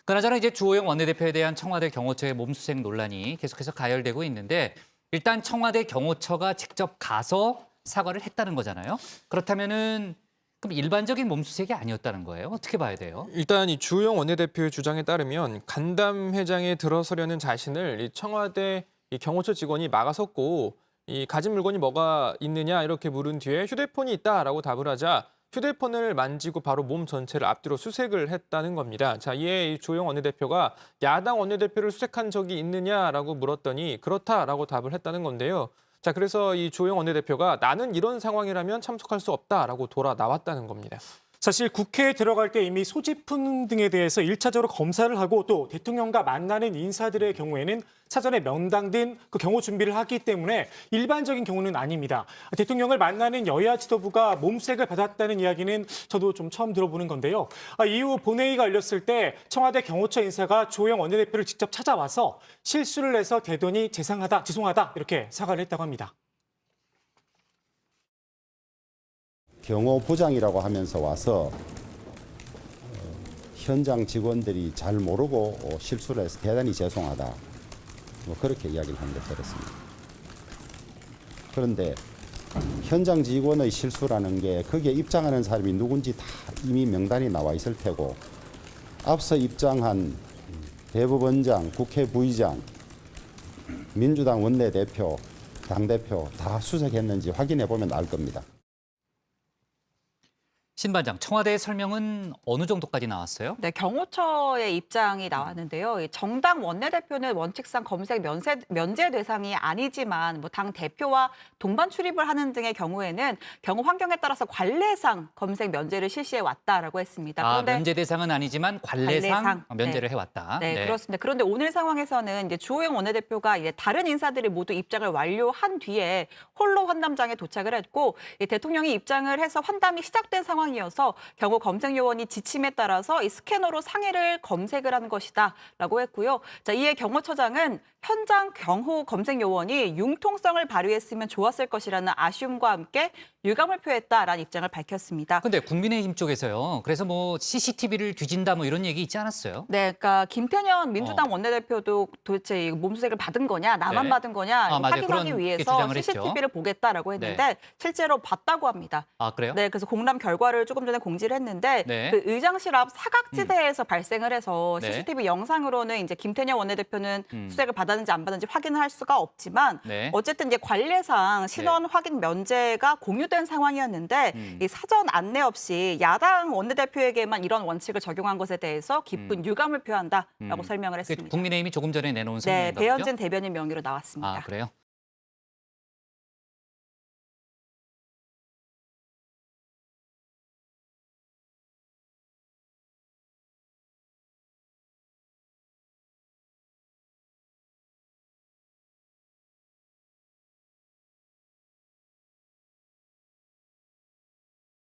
그나저나 이제 주호영 원내대표에 대한 청와대 경호처의 몸수색 논란이 계속해서 가열되고 있는데 일단 청와대 경호처가 직접 가서 사과를 했다는 거잖아요. 그렇다면은 그럼 일반적인 몸수색이 아니었다는 거예요? 어떻게 봐야 돼요? 일단 이 주호영 원내대표의 주장에 따르면 간담회장에 들어서려는 자신을 이 청와대 이 경호처 직원이 막아섰고 이 가진 물건이 뭐가 있느냐 이렇게 물은 뒤에 휴대폰이 있다라고 답을 하자 휴대폰을 만지고 바로 몸 전체를 앞뒤로 수색을 했다는 겁니다. 자, 이에 이 주호영 원내대표가 야당 원내대표를 수색한 적이 있느냐라고 물었더니 그렇다라고 답을 했다는 건데요. 자, 그래서 이 주호영 원내대표가 나는 이런 상황이라면 참석할 수 없다라고 돌아 나왔다는 겁니다. 사실 국회에 들어갈 때 이미 소지품 등에 대해서 1차적으로 검사를 하고 또 대통령과 만나는 인사들의 경우에는 사전에 명당된 그 경호 준비를 하기 때문에 일반적인 경우는 아닙니다. 대통령을 만나는 여야 지도부가 몸색을 받았다는 이야기는 저도 좀 처음 들어보는 건데요. 이후 본회의가 열렸을 때 청와대 경호처 인사가 주호영 원내대표를 직접 찾아와서 실수를 해서 대단히 죄송하다 이렇게 사과를 했다고 합니다. 경호부장이라고 하면서 와서 현장 직원들이 잘 모르고 실수를 해서 대단히 죄송하다. 뭐 그렇게 이야기를 하는 걸 들었습니다. 그런데 현장 직원의 실수라는 게 거기에 입장하는 사람이 누군지 다 이미 명단이 나와 있을 테고 앞서 입장한 대법원장, 국회 부의장, 민주당 원내대표, 당대표 다 수색했는지 확인해 보면 알 겁니다. 신 반장, 청와대의 설명은 어느 정도까지 나왔어요? 네, 경호처의 입장이 나왔는데요. 이 정당 원내대표는 원칙상 검색 면제 대상이 아니지만 뭐 당 대표와 동반 출입을 하는 등의 경우에는 경호 환경에 따라서 관례상 검색 면제를 실시해 왔다라고 했습니다. 그런데 면제 대상은 아니지만 관례상 면제를 네. 해왔다. 네, 그렇습니다. 그런데 오늘 상황에서는 이제 주호영 원내대표가 이제 다른 인사들이 모두 입장을 완료한 뒤에 홀로 환담장에 도착을 했고 대통령이 입장을 해서 환담이 시작된 상황이어서 경호 검색 요원이 지침에 따라서 이 스캐너로 상해를 검색을 하는 것이다라고 했고요. 자, 이에 경호처장은 현장 경호 검색 요원이 융통성을 발휘했으면 좋았을 것이라는 아쉬움과 함께 유감을 표했다라는 입장을 밝혔습니다. 근데 국민의힘 쪽에서요. 그래서 뭐 CCTV를 뒤진다 뭐 이런 얘기 있지 않았어요? 네, 그러니까 김태년 민주당 원내대표도 도대체 몸수색을 받은 거냐, 나만 네. 받은 거냐 맞아요. 확인하기 그런 위해서 주장을 했죠. CCTV를 보겠다라고 했는데 네. 실제로 봤다고 합니다. 아, 그래요? 네, 그래서 공람 결과를 조금 전에 공지를 했는데 네. 그 의장실 앞 사각지대에서 발생을 해서 네. CCTV 영상으로는 이제 김태년 원내대표는 수색을 받았는지 안 받았는지 확인을 할 수가 없지만 네. 어쨌든 이제 관례상 신원 확인 면제가 공유된 상황이었는데 이 사전 안내 없이 야당 원내대표에게만 이런 원칙을 적용한 것에 대해서 깊은 유감을 표한다라고 설명을 했습니다. 국민의힘이 조금 전에 내놓은 네, 성명인가 보죠? 배현진 대변인 명의로 나왔습니다. 아, 그래요?